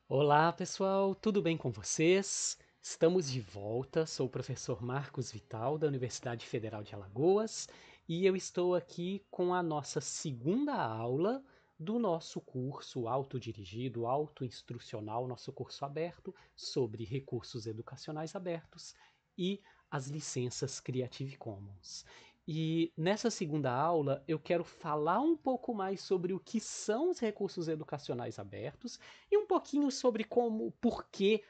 Olá, pessoal, tudo bem com vocês? Estamos de volta. Sou o professor Marcos Vital, da Universidade Federal de Alagoas, e eu estou aqui com a nossa segunda aula do nosso curso autodirigido, autoinstrucional, nosso curso aberto sobre recursos educacionais abertos e as licenças Creative Commons. E nessa segunda aula eu quero falar um pouco mais sobre o que são os recursos educacionais abertos e um pouquinho sobre como, por que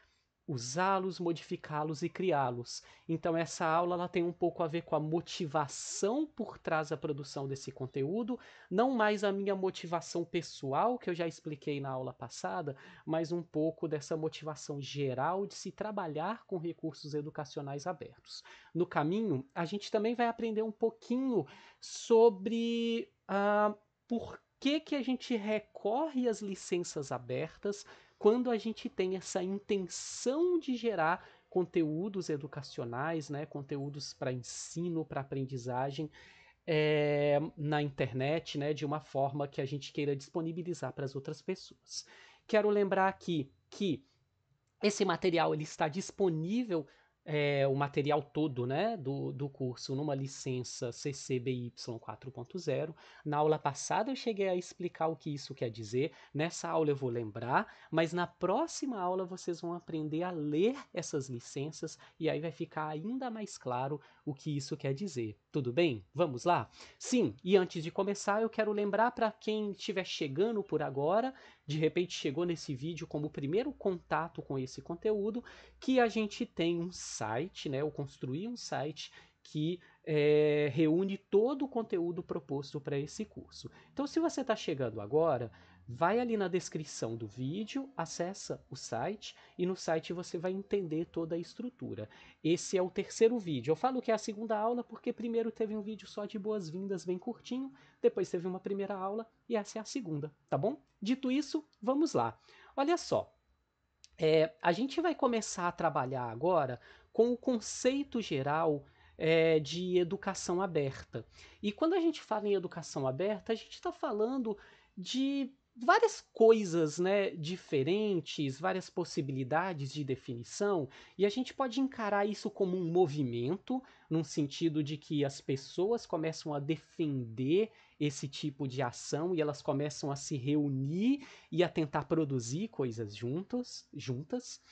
usá-los, modificá-los e criá-los. Então essa aula ela tem um pouco a ver com a motivação por trás da produção desse conteúdo, não mais a minha motivação pessoal, que eu já expliquei na aula passada, mas um pouco dessa motivação geral de se trabalhar com recursos educacionais abertos. No caminho, a gente também vai aprender um pouquinho sobre por que a gente recorre às licenças abertas quando a gente tem essa intenção de gerar conteúdos educacionais, né, conteúdos para ensino, para aprendizagem na internet, né, de uma forma que a gente queira disponibilizar para as outras pessoas. Quero lembrar aqui que esse material ele está disponível, o material todo, né, do curso numa licença CC-BY 4.0. Na aula passada eu cheguei a explicar o que isso quer dizer, nessa aula eu vou lembrar, mas na próxima aula vocês vão aprender a ler essas licenças e aí vai ficar ainda mais claro o que isso quer dizer. Tudo bem? Vamos lá? Sim, e antes de começar eu quero lembrar para quem estiver chegando por agora, de repente chegou nesse vídeo como primeiro contato com esse conteúdo, que a gente tem um site, né? Eu construí um site que reúne todo o conteúdo proposto para esse curso. Então, se você está chegando agora, vai ali na descrição do vídeo, acessa o site e no site você vai entender toda a estrutura. Esse é o terceiro vídeo. Eu falo que é a segunda aula porque primeiro teve um vídeo só de boas-vindas bem curtinho, depois teve uma primeira aula e essa é a segunda, tá bom? Dito isso, vamos lá. Olha só, a gente vai começar a trabalhar agora com o conceito geral de educação aberta. E quando a gente fala em educação aberta, a gente está falando de várias coisas, né, diferentes, várias possibilidades de definição, e a gente pode encarar isso como um movimento, num sentido de que as pessoas começam a defender esse tipo de ação e elas começam a se reunir e a tentar produzir coisas juntas.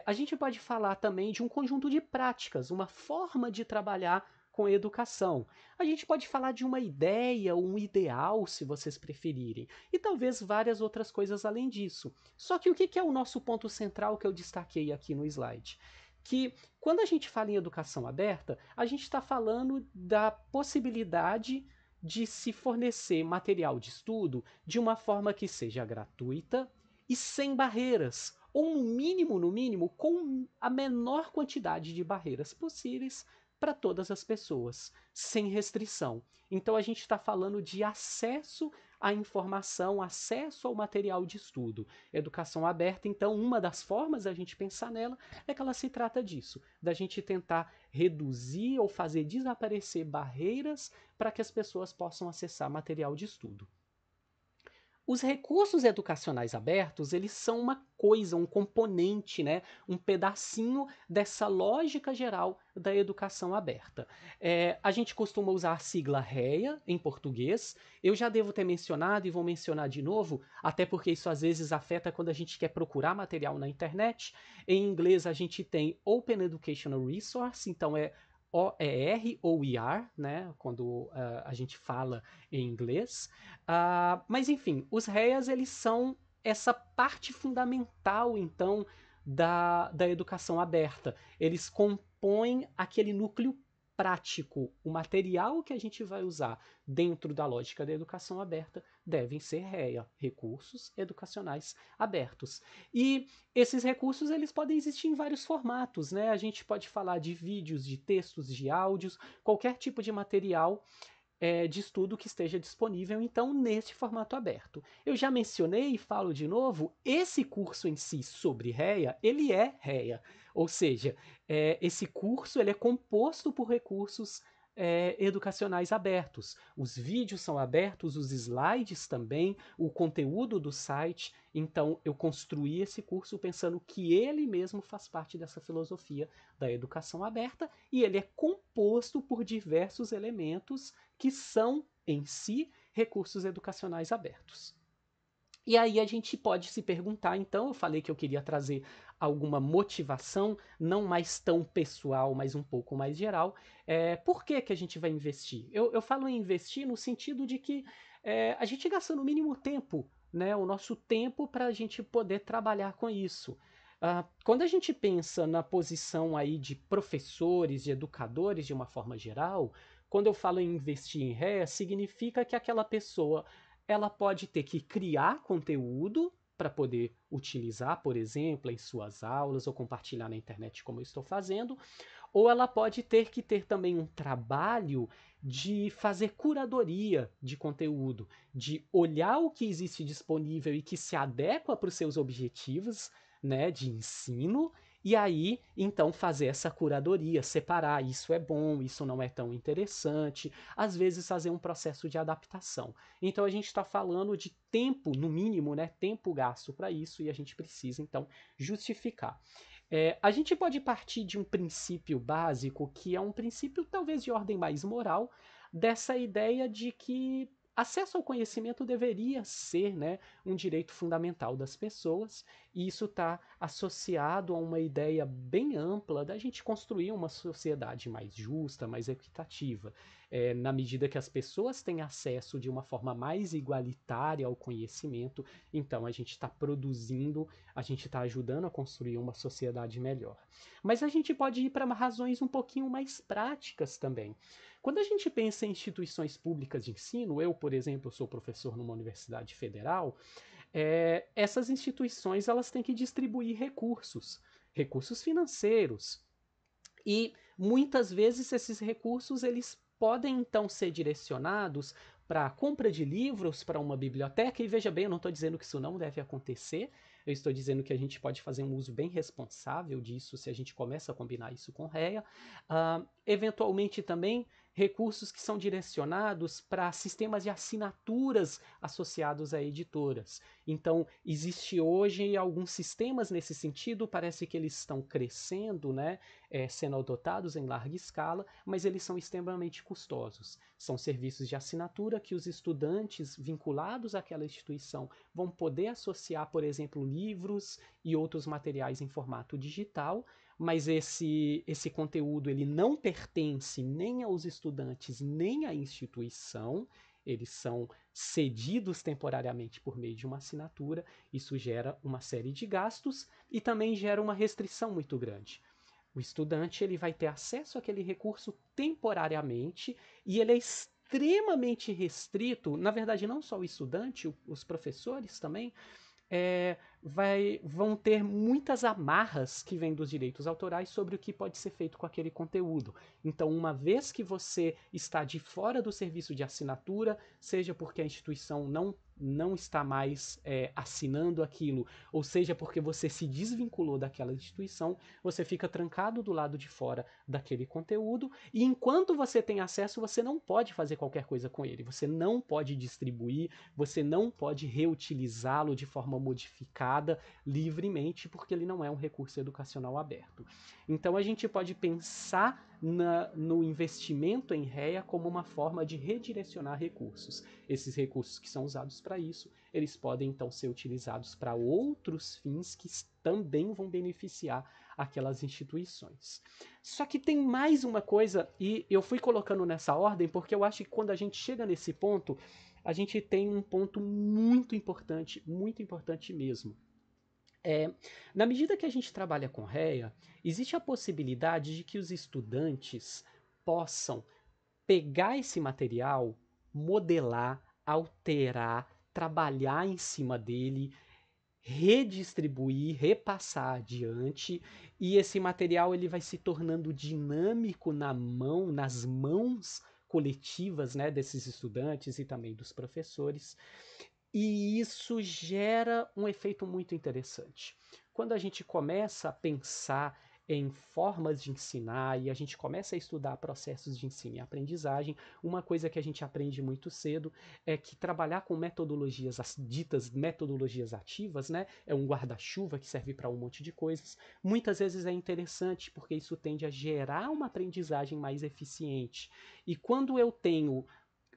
A gente pode falar também de um conjunto de práticas, uma forma de trabalhar com a educação. A gente pode falar de uma ideia, um ideal, se vocês preferirem, e talvez várias outras coisas além disso. Só que o que é o nosso ponto central que eu destaquei aqui no slide? Que quando a gente fala em educação aberta, a gente está falando da possibilidade de se fornecer material de estudo de uma forma que seja gratuita e sem barreiras, ou no mínimo, com a menor quantidade de barreiras possíveis para todas as pessoas, sem restrição. Então a gente está falando de acesso à informação, acesso ao material de estudo. Educação aberta, então, uma das formas da gente pensar nela é que ela se trata disso, da gente tentar reduzir ou fazer desaparecer barreiras para que as pessoas possam acessar material de estudo. Os recursos educacionais abertos, eles são uma coisa, um componente, né, um pedacinho dessa lógica geral da educação aberta. A gente costuma usar a sigla REA em português. Eu já devo ter mencionado e vou mencionar de novo, até porque isso às vezes afeta quando a gente quer procurar material na internet. Em inglês a gente tem Open Educational Resource, então é OER ou ER, né, quando a gente fala em inglês. Mas enfim, os REAs eles são essa parte fundamental, então, da educação aberta. Eles compõem aquele núcleo prático. O material que a gente vai usar dentro da lógica da educação aberta devem ser REA, recursos educacionais abertos. E esses recursos eles podem existir em vários formatos, né? A gente pode falar de vídeos, de textos, de áudios, qualquer tipo de material de estudo que esteja disponível, então, neste formato aberto. Eu já mencionei e falo de novo, esse curso em si sobre REA, ele é REA, ou seja, esse curso ele é composto por recursos educacionais abertos. Os vídeos são abertos, os slides também, o conteúdo do site. Então, eu construí esse curso pensando que ele mesmo faz parte dessa filosofia da educação aberta e ele é composto por diversos elementos que são, em si, recursos educacionais abertos. E aí a gente pode se perguntar, então, eu falei que eu queria trazer alguma motivação, não mais tão pessoal, mas um pouco mais geral. Por que, que a gente vai investir? Eu falo em investir no sentido de que a gente gasta no mínimo tempo, né? O nosso tempo para a gente poder trabalhar com isso. Quando a gente pensa na posição aí de professores, de educadores de uma forma geral, quando eu falo em investir em ré, significa que aquela pessoa ela pode ter que criar conteúdo para poder utilizar, por exemplo, em suas aulas ou compartilhar na internet como eu estou fazendo, ou ela pode ter que ter também um trabalho de fazer curadoria de conteúdo, de olhar o que existe disponível e que se adequa para os seus objetivos, né, de ensino, e aí, então, fazer essa curadoria, separar isso é bom, isso não é tão interessante, às vezes fazer um processo de adaptação. Então, a gente está falando de tempo, no mínimo, né, tempo gasto para isso, e a gente precisa, então, justificar. A gente pode partir de um princípio básico, que é um princípio talvez de ordem mais moral, dessa ideia de que acesso ao conhecimento deveria ser, né, um direito fundamental das pessoas, e isso está associado a uma ideia bem ampla da gente construir uma sociedade mais justa, mais equitativa. Na medida que as pessoas têm acesso de uma forma mais igualitária ao conhecimento, então a gente está produzindo, a gente está ajudando a construir uma sociedade melhor. Mas a gente pode ir para razões um pouquinho mais práticas também. Quando a gente pensa em instituições públicas de ensino, eu, por exemplo, sou professor numa universidade federal, essas instituições elas têm que distribuir recursos, recursos financeiros, e muitas vezes esses recursos eles podem então ser direcionados para a compra de livros para uma biblioteca, e veja bem, eu não estou dizendo que isso não deve acontecer, eu estou dizendo que a gente pode fazer um uso bem responsável disso se a gente começa a combinar isso com REA. Eventualmente também recursos que são direcionados para sistemas de assinaturas associados a editoras. Então, existe hoje alguns sistemas nesse sentido, parece que eles estão crescendo, né? Sendo adotados em larga escala, mas eles são extremamente custosos. São serviços de assinatura que os estudantes vinculados àquela instituição vão poder associar, por exemplo, livros e outros materiais em formato digital, mas esse conteúdo ele não pertence nem aos estudantes nem à instituição, eles são cedidos temporariamente por meio de uma assinatura, isso gera uma série de gastos e também gera uma restrição muito grande. O estudante ele vai ter acesso àquele recurso temporariamente e ele é extremamente restrito, na verdade não só o estudante, os professores também, vão ter muitas amarras que vêm dos direitos autorais sobre o que pode ser feito com aquele conteúdo. Então, uma vez que você está de fora do serviço de assinatura, seja porque a instituição não está mais assinando aquilo, ou seja porque você se desvinculou daquela instituição, você fica trancado do lado de fora daquele conteúdo, e enquanto você tem acesso, você não pode fazer qualquer coisa com ele, você não pode distribuir, você não pode reutilizá-lo de forma modificada livremente, porque ele não é um recurso educacional aberto. Então a gente pode pensar no investimento em REA como uma forma de redirecionar recursos. Esses recursos que são usados para isso, eles podem então ser utilizados para outros fins que também vão beneficiar aquelas instituições. Só que tem mais uma coisa, e eu fui colocando nessa ordem porque eu acho que quando a gente chega nesse ponto, a gente tem um ponto muito importante mesmo. Na medida que a gente trabalha com REA, existe a possibilidade de que os estudantes possam pegar esse material, modelar, alterar, trabalhar em cima dele, redistribuir, repassar adiante, e esse material ele vai se tornando dinâmico nas mãos coletivas, né, desses estudantes e também dos professores, e isso gera um efeito muito interessante. Quando a gente começa a pensar em formas de ensinar e a gente começa a estudar processos de ensino e aprendizagem, uma coisa que a gente aprende muito cedo é que trabalhar com metodologias, as ditas metodologias ativas, né, é um guarda-chuva que serve para um monte de coisas, muitas vezes é interessante porque isso tende a gerar uma aprendizagem mais eficiente. E quando eu tenho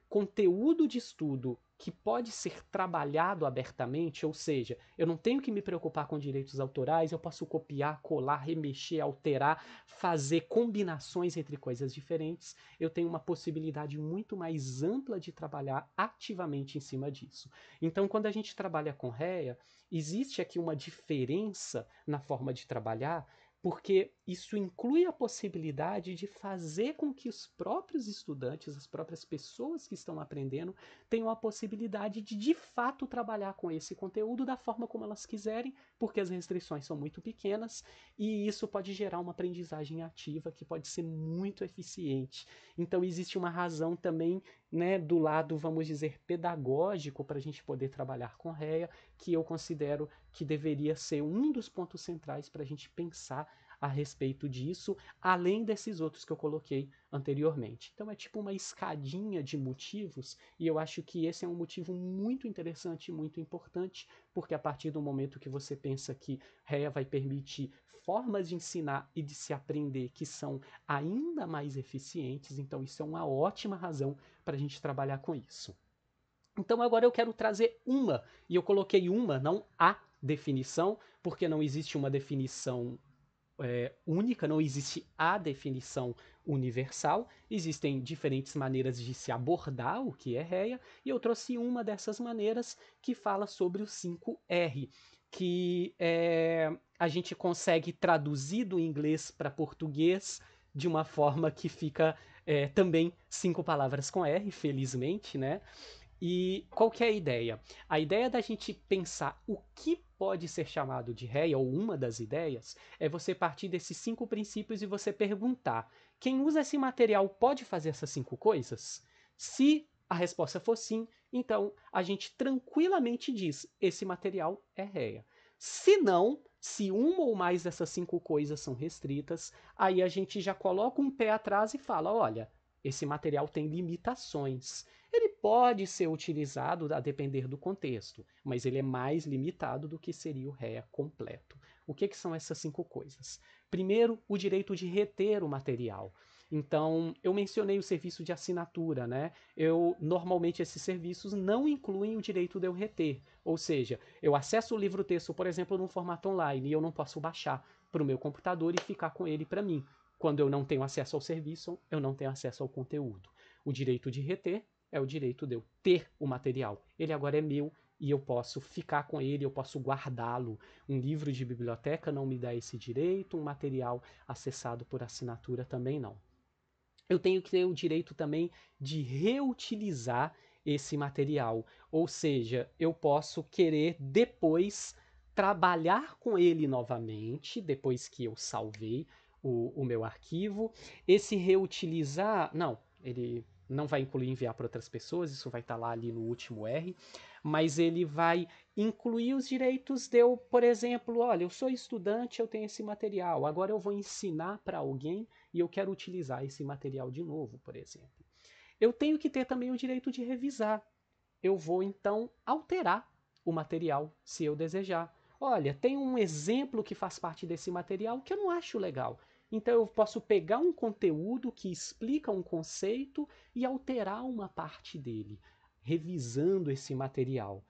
conteúdo de estudo que pode ser trabalhado abertamente, ou seja, eu não tenho que me preocupar com direitos autorais, eu posso copiar, colar, remexer, alterar, fazer combinações entre coisas diferentes, eu tenho uma possibilidade muito mais ampla de trabalhar ativamente em cima disso. Então, quando a gente trabalha com REA, existe aqui uma diferença na forma de trabalhar, porque isso inclui a possibilidade de fazer com que os próprios estudantes, as próprias pessoas que estão aprendendo, tenham a possibilidade de fato trabalhar com esse conteúdo da forma como elas quiserem, porque as restrições são muito pequenas e isso pode gerar uma aprendizagem ativa que pode ser muito eficiente. Então existe uma razão também, né, do lado, vamos dizer, pedagógico para a gente poder trabalhar com REA, que eu considero que deveria ser um dos pontos centrais para a gente pensar a respeito disso, além desses outros que eu coloquei anteriormente. Então é tipo uma escadinha de motivos, e eu acho que esse é um motivo muito interessante e muito importante, porque a partir do momento que você pensa que REA vai permitir formas de ensinar e de se aprender que são ainda mais eficientes, então isso é uma ótima razão para a gente trabalhar com isso. Então agora eu quero trazer uma, e eu coloquei uma, não a definição, porque não existe uma definição única, não existe a definição universal, existem diferentes maneiras de se abordar o que é REA, e eu trouxe uma dessas maneiras que fala sobre o 5R, que a gente consegue traduzir do inglês para português de uma forma que fica também 5 palavras com R, felizmente, né? E qual que é a ideia? A ideia da gente pensar o que pode ser chamado de réia, ou uma das ideias, é você partir desses 5 princípios e você perguntar: quem usa esse material pode fazer essas 5 coisas? Se a resposta for sim, então a gente tranquilamente diz: esse material é réia. Se não, se uma ou mais dessas 5 coisas são restritas, aí a gente já coloca um pé atrás e fala: olha, esse material tem limitações. Ele pode ser utilizado a depender do contexto, mas ele é mais limitado do que seria o REA completo. O que são essas 5 coisas? Primeiro, o direito de reter o material. Então, eu mencionei o serviço de assinatura, né? Normalmente esses serviços não incluem o direito de eu reter. Ou seja, eu acesso o livro-texto, por exemplo, num formato online e eu não posso baixar para o meu computador e ficar com ele para mim. Quando eu não tenho acesso ao serviço, eu não tenho acesso ao conteúdo. O direito de reter é o direito de eu ter o material. Ele agora é meu e eu posso ficar com ele, eu posso guardá-lo. Um livro de biblioteca não me dá esse direito, um material acessado por assinatura também não. Eu tenho que ter o direito também de reutilizar esse material, ou seja, eu posso querer depois trabalhar com ele novamente, depois que eu salvei o meu arquivo. Esse reutilizar, não, ele não vai incluir enviar para outras pessoas, isso vai estar lá ali no último R, mas ele vai incluir os direitos de eu, por exemplo, olha, eu sou estudante, eu tenho esse material, agora eu vou ensinar para alguém e eu quero utilizar esse material de novo, por exemplo. Eu tenho que ter também o direito de revisar. Eu vou então alterar o material se eu desejar. Olha, tem um exemplo que faz parte desse material que eu não acho legal. Então eu posso pegar um conteúdo que explica um conceito e alterar uma parte dele, revisando esse material.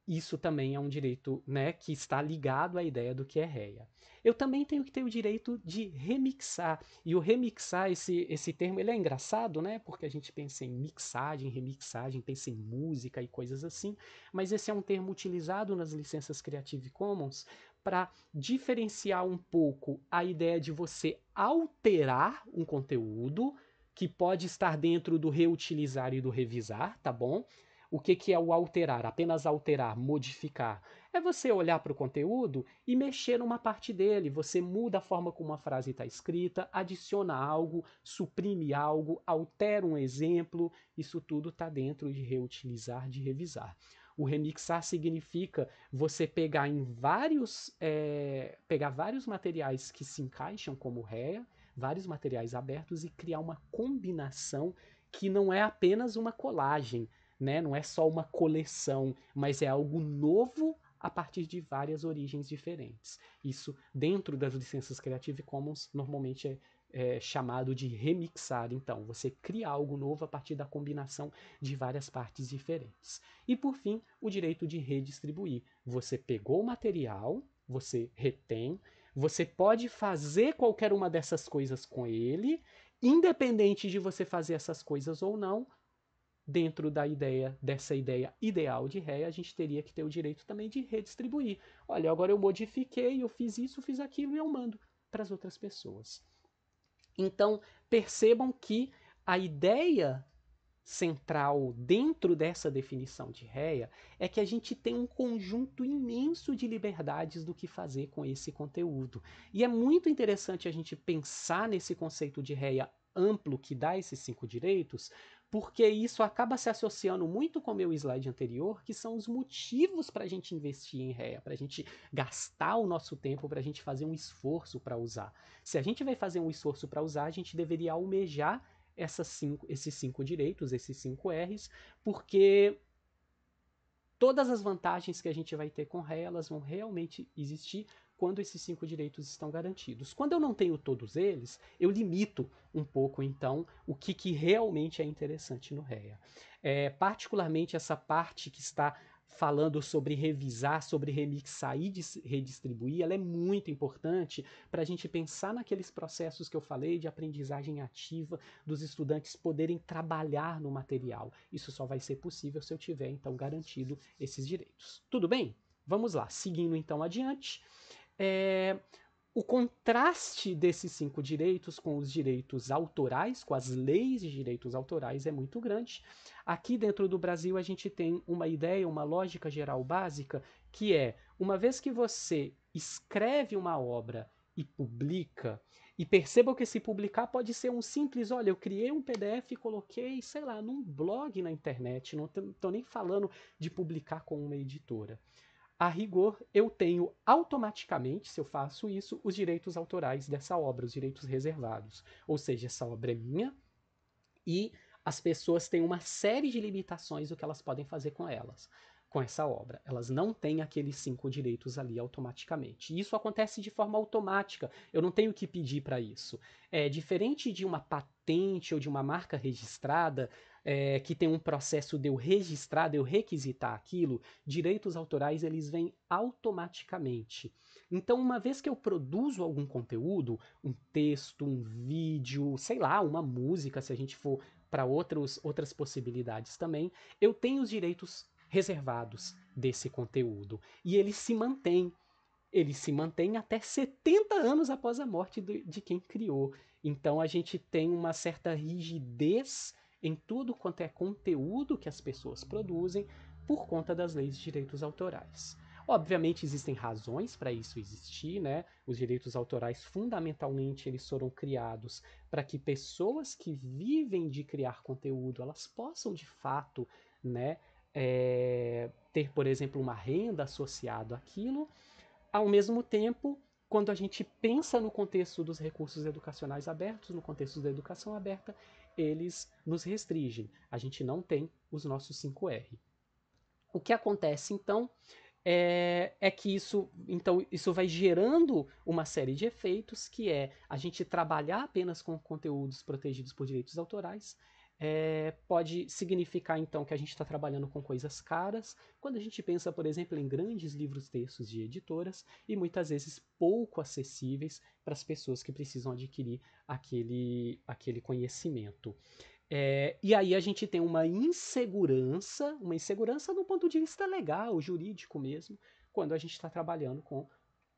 Isso também é um direito, né, que está ligado à ideia do que é REA. Eu também tenho que ter o direito de remixar. E o remixar, esse termo, ele é engraçado, né? Porque a gente pensa em mixagem, remixagem, pensa em música e coisas assim. Mas esse é um termo utilizado nas licenças Creative Commons para diferenciar um pouco a ideia de você alterar um conteúdo que pode estar dentro do reutilizar e do revisar, tá bom? O que é o alterar? Apenas alterar, modificar. É você olhar para o conteúdo e mexer numa parte dele. Você muda a forma como a frase está escrita, adiciona algo, suprime algo, altera um exemplo. Isso tudo está dentro de reutilizar, de revisar. O remixar significa você pegar pegar vários materiais que se encaixam como réia, vários materiais abertos e criar uma combinação que não é apenas uma colagem, né? Não é só uma coleção, mas é algo novo a partir de várias origens diferentes. Isso, dentro das licenças Creative Commons, normalmente é chamado de remixar. Então, você cria algo novo a partir da combinação de várias partes diferentes. E, por fim, o direito de redistribuir. Você pegou o material, você retém, você pode fazer qualquer uma dessas coisas com ele, independente de você fazer essas coisas ou não. Dentro dessa ideia ideal de réia, a gente teria que ter o direito também de redistribuir. Olha, agora eu modifiquei, eu fiz isso, fiz aquilo e eu mando para as outras pessoas. Então, percebam que a ideia central dentro dessa definição de réia é que a gente tem um conjunto imenso de liberdades do que fazer com esse conteúdo. E é muito interessante a gente pensar nesse conceito de réia amplo que dá esses 5 direitos, porque isso acaba se associando muito com o meu slide anterior, que são os motivos para a gente investir em réia, para a gente gastar o nosso tempo, para a gente fazer um esforço para usar. Se a gente vai fazer um esforço para usar, a gente deveria almejar esses 5 direitos, esses 5 R's, porque todas as vantagens que a gente vai ter com réia, elas vão realmente existir quando esses 5 direitos estão garantidos. Quando eu não tenho todos eles, eu limito um pouco, então, o que realmente é interessante no réia. Particularmente essa parte que está falando sobre revisar, sobre remixar e redistribuir, ela é muito importante para a gente pensar naqueles processos que eu falei de aprendizagem ativa, dos estudantes poderem trabalhar no material. Isso só vai ser possível se eu tiver, então, garantido esses direitos. Tudo bem? Vamos lá, seguindo então adiante. O contraste desses 5 direitos com os direitos autorais, com as leis de direitos autorais, é muito grande. Aqui dentro do Brasil a gente tem uma ideia, uma lógica geral básica, que é, uma vez que você escreve uma obra e publica, e percebam que esse publicar pode ser um simples, olha, eu criei um PDF e coloquei, sei lá, num blog na internet, não estou nem falando de publicar com uma editora. A rigor, eu tenho automaticamente, se eu faço isso, os direitos autorais dessa obra, os direitos reservados. Ou seja, essa obra é minha e as pessoas têm uma série de limitações do que elas podem fazer com elas, com essa obra. Elas não têm aqueles 5 direitos ali automaticamente. E isso acontece de forma automática. Eu não tenho que pedir para isso. É diferente de uma patente ou de uma marca registrada, que tem um processo de eu registrar, de eu requisitar aquilo, direitos autorais eles vêm automaticamente. Então, uma vez que eu produzo algum conteúdo, um texto, um vídeo, sei lá, uma música, se a gente for para outras possibilidades também, eu tenho os direitos reservados desse conteúdo. E ele se mantém. Ele se mantém até 70 anos após a morte de quem criou. Então a gente tem uma certa rigidez em tudo quanto é conteúdo que as pessoas produzem por conta das leis de direitos autorais. Obviamente existem razões para isso existir, né? Os direitos autorais fundamentalmente eles foram criados para que pessoas que vivem de criar conteúdo elas possam de fato, né, ter, por exemplo, uma renda associada àquilo. Ao mesmo tempo, quando a gente pensa no contexto dos recursos educacionais abertos, no contexto da educação aberta, eles nos restringem. A gente não tem os nossos 5R. O que acontece então é que isso vai gerando uma série de efeitos, que é a gente trabalhar apenas com conteúdos protegidos por direitos autorais, pode significar então que a gente está trabalhando com coisas caras, quando a gente pensa, por exemplo, em grandes livros textos de editoras e muitas vezes pouco acessíveis para as pessoas que precisam adquirir aquele conhecimento. E aí a gente tem uma insegurança do ponto de vista legal, jurídico mesmo, quando a gente está trabalhando com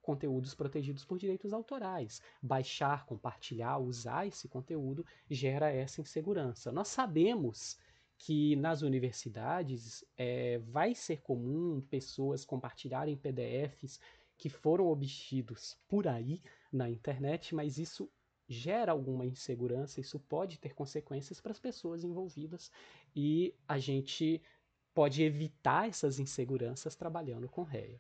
conteúdos protegidos por direitos autorais. Baixar, compartilhar, usar esse conteúdo gera essa insegurança. Nós sabemos que nas universidades vai ser comum pessoas compartilharem PDFs que foram obtidos por aí na internet, mas isso gera alguma insegurança, isso pode ter consequências para as pessoas envolvidas e a gente pode evitar essas inseguranças trabalhando com REA.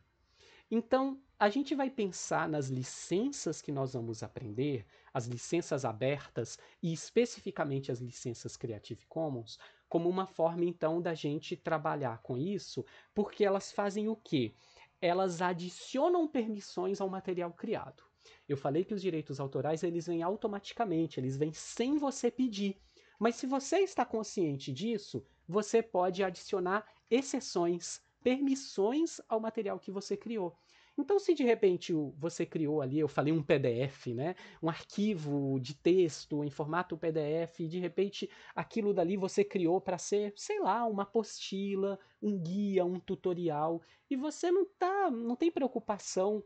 Então, a gente vai pensar nas licenças que nós vamos aprender, as licenças abertas e especificamente as licenças Creative Commons, como uma forma então da gente trabalhar com isso, porque elas fazem o quê? Elas adicionam permissões ao material criado. Eu falei que os direitos autorais eles vêm automaticamente, eles vêm sem você pedir. Mas se você está consciente disso, você pode adicionar exceções, permissões ao material que você criou. Então, se de repente você criou ali, eu falei um PDF, né? Um arquivo de texto em formato PDF, e de repente aquilo dali você criou para ser, sei lá, uma apostila, um guia, um tutorial, e você não tem preocupação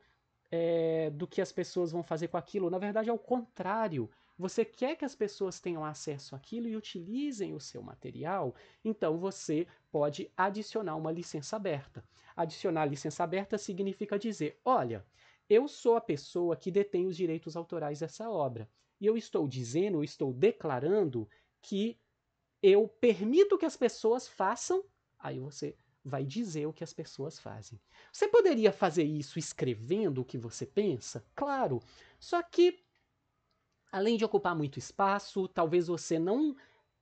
do que as pessoas vão fazer com aquilo. Na verdade, é o contrário. Você quer que as pessoas tenham acesso àquilo e utilizem o seu material, então você pode adicionar uma licença aberta. Adicionar licença aberta significa dizer: olha, eu sou a pessoa que detém os direitos autorais dessa obra. E eu estou dizendo, eu estou declarando que eu permito que as pessoas façam. Aí você vai dizer o que as pessoas fazem. Você poderia fazer isso escrevendo o que você pensa? Claro. Só que, além de ocupar muito espaço, talvez você não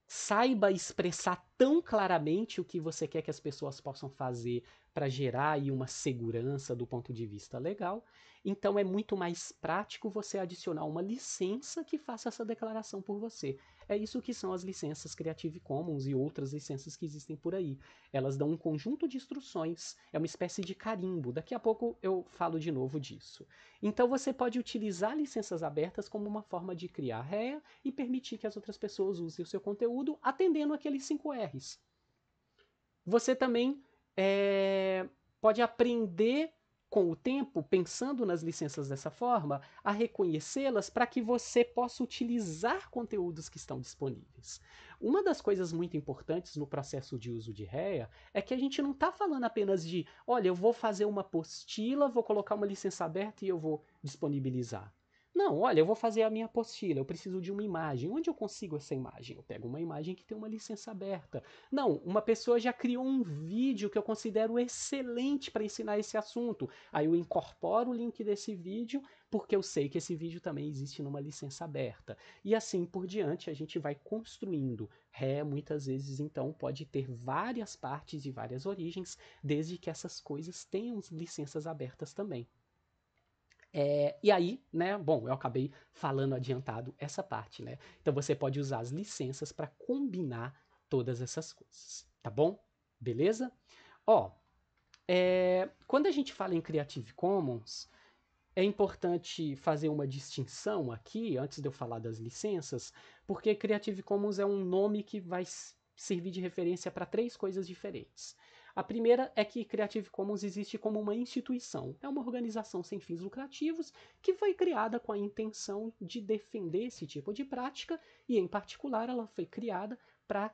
saiba expressar tão claramente o que você quer que as pessoas possam fazer para gerar aí uma segurança do ponto de vista legal. Então é muito mais prático você adicionar uma licença que faça essa declaração por você. É isso que são as licenças Creative Commons e outras licenças que existem por aí. Elas dão um conjunto de instruções, é uma espécie de carimbo. Daqui a pouco eu falo de novo disso. Então você pode utilizar licenças abertas como uma forma de criar REA e permitir que as outras pessoas usem o seu conteúdo atendendo aqueles 5 R's. Você também pode aprender com o tempo, pensando nas licenças dessa forma, a reconhecê-las para que você possa utilizar conteúdos que estão disponíveis. Uma das coisas muito importantes no processo de uso de REA é que a gente não está falando apenas de, olha, eu vou fazer uma apostila, vou colocar uma licença aberta e eu vou disponibilizar. Não, olha, eu vou fazer a minha apostila, eu preciso de uma imagem. Onde eu consigo essa imagem? Eu pego uma imagem que tem uma licença aberta. Não, uma pessoa já criou um vídeo que eu considero excelente para ensinar esse assunto. Aí eu incorporo o link desse vídeo, porque eu sei que esse vídeo também existe numa licença aberta. E assim por diante, a gente vai construindo. REA muitas vezes, então, pode ter várias partes e várias origens, desde que essas coisas tenham licenças abertas também. E aí, né, bom, eu acabei falando adiantado essa parte, né? Então você pode usar as licenças para combinar todas essas coisas, tá bom? Beleza? Ó, quando a gente fala em Creative Commons, é importante fazer uma distinção aqui, antes de eu falar das licenças, porque Creative Commons é um nome que vai servir de referência para 3 coisas diferentes. A primeira é que Creative Commons existe como uma instituição, é uma organização sem fins lucrativos que foi criada com a intenção de defender esse tipo de prática e, em particular, ela foi criada para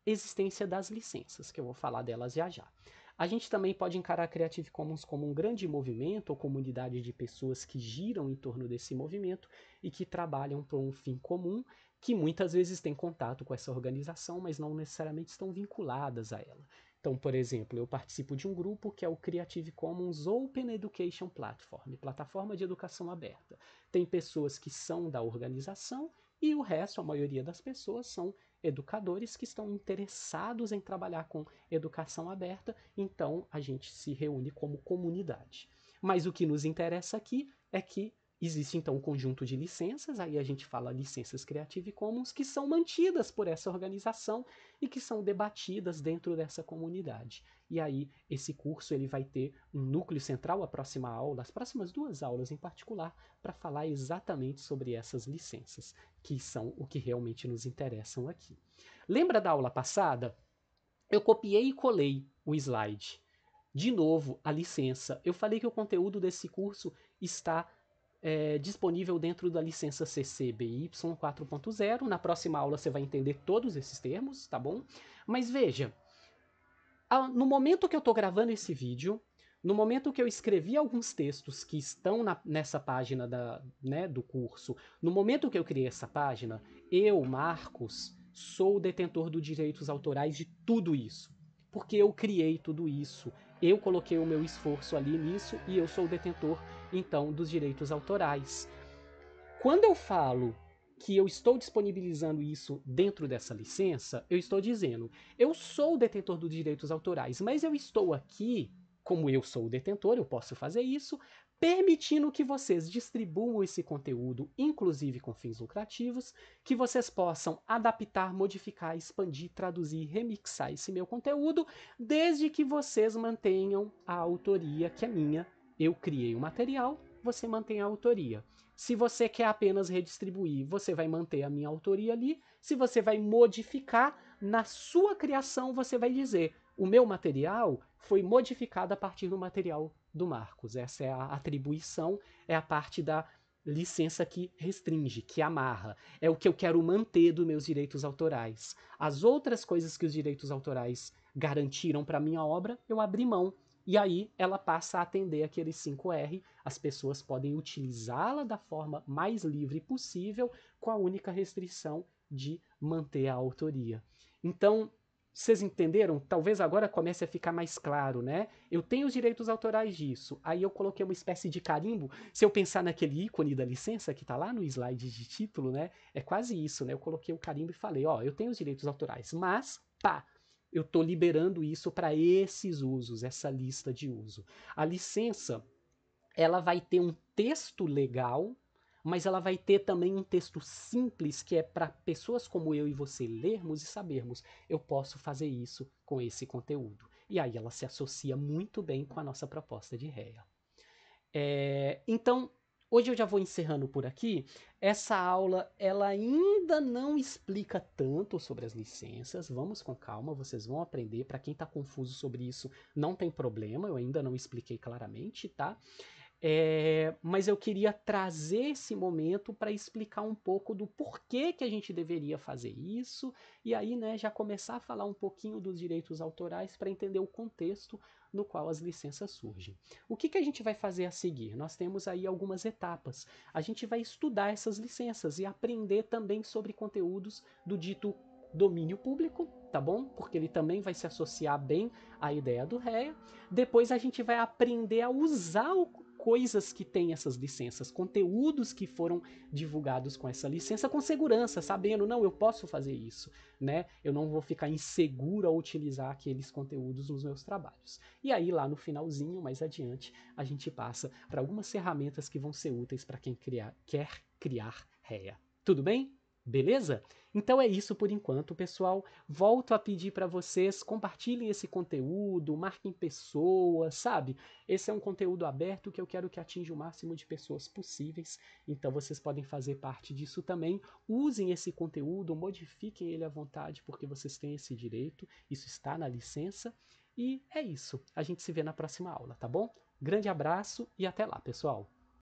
existência das licenças, que eu vou falar delas já já. A gente também pode encarar a Creative Commons como um grande movimento ou comunidade de pessoas que giram em torno desse movimento e que trabalham por um fim comum, que muitas vezes têm contato com essa organização, mas não necessariamente estão vinculadas a ela. Então, por exemplo, eu participo de um grupo que é o Creative Commons Open Education Platform, plataforma de educação aberta. Tem pessoas que são da organização e o resto, a maioria das pessoas, são educadores que estão interessados em trabalhar com educação aberta, então a gente se reúne como comunidade. Mas o que nos interessa aqui é que existe então um conjunto de licenças, aí a gente fala licenças Creative Commons, que são mantidas por essa organização e que são debatidas dentro dessa comunidade. E aí esse curso ele vai ter um núcleo central, a próxima aula, as próximas 2 aulas em particular, para falar exatamente sobre essas licenças, que são o que realmente nos interessam aqui. Lembra da aula passada? Eu copiei e colei o slide. De novo, a licença. Eu falei que o conteúdo desse curso está disponível dentro da licença CC BY 4.0. Na próxima aula você vai entender todos esses termos, tá bom? Mas veja, no momento que eu estou gravando esse vídeo, no momento que eu escrevi alguns textos que estão nessa página do curso, no momento que eu criei essa página, eu, Marcos, sou o detentor dos direitos autorais de tudo isso. porque eu criei tudo isso. Eu coloquei o meu esforço ali nisso e eu sou o detentor, então, dos direitos autorais. Quando eu falo que eu estou disponibilizando isso dentro dessa licença, eu estou dizendo, eu sou o detentor dos direitos autorais, mas eu estou aqui, como eu sou o detentor, eu posso fazer isso, permitindo que vocês distribuam esse conteúdo, inclusive com fins lucrativos, que vocês possam adaptar, modificar, expandir, traduzir, remixar esse meu conteúdo, desde que vocês mantenham a autoria que é minha. Eu criei o material, você mantém a autoria. Se você quer apenas redistribuir, você vai manter a minha autoria ali. Se você vai modificar, na sua criação você vai dizer: o meu material foi modificado a partir do material do Marcos. Essa é a atribuição, é a parte da licença que restringe, que amarra. É o que eu quero manter dos meus direitos autorais. As outras coisas que os direitos autorais garantiram para minha obra, eu abri mão. E aí ela passa a atender aquele 5R, as pessoas podem utilizá-la da forma mais livre possível, com a única restrição de manter a autoria. Então, vocês entenderam? Talvez agora comece a ficar mais claro, né? Eu tenho os direitos autorais disso. Aí eu coloquei uma espécie de carimbo. Se eu pensar naquele ícone da licença que está lá no slide de título, né? É quase isso, né? Eu coloquei o carimbo e falei, ó, eu tenho os direitos autorais, mas, pá, eu estou liberando isso para esses usos, essa lista de uso. A licença, ela vai ter um texto legal, mas ela vai ter também um texto simples que é para pessoas como eu e você lermos e sabermos, eu posso fazer isso com esse conteúdo. E aí ela se associa muito bem com a nossa proposta de REA. Então, hoje eu já vou encerrando por aqui. Essa aula, ela ainda não explica tanto sobre as licenças. Vamos com calma, vocês vão aprender. Para quem está confuso sobre isso, não tem problema, eu ainda não expliquei claramente, tá? Mas eu queria trazer esse momento para explicar um pouco do porquê que a gente deveria fazer isso, e aí, né, já começar a falar um pouquinho dos direitos autorais para entender o contexto no qual as licenças surgem. O que a gente vai fazer a seguir? Nós temos aí algumas etapas. A gente vai estudar essas licenças e aprender também sobre conteúdos do dito domínio público, tá bom? Porque ele também vai se associar bem à ideia do REA. Depois a gente vai aprender a usar coisas que têm essas licenças, conteúdos que foram divulgados com essa licença com segurança, sabendo, não, eu posso fazer isso, né? Eu não vou ficar inseguro ao utilizar aqueles conteúdos nos meus trabalhos. E aí lá no finalzinho, mais adiante, a gente passa para algumas ferramentas que vão ser úteis para quem quer criar REA. Tudo bem? Beleza? Então é isso por enquanto, pessoal. Volto a pedir para vocês, compartilhem esse conteúdo, marquem pessoas, sabe? Esse é um conteúdo aberto que eu quero que atinja o máximo de pessoas possíveis, então vocês podem fazer parte disso também. Usem esse conteúdo, modifiquem ele à vontade, porque vocês têm esse direito, isso está na licença. E é isso, a gente se vê na próxima aula, tá bom? Grande abraço e até lá, pessoal!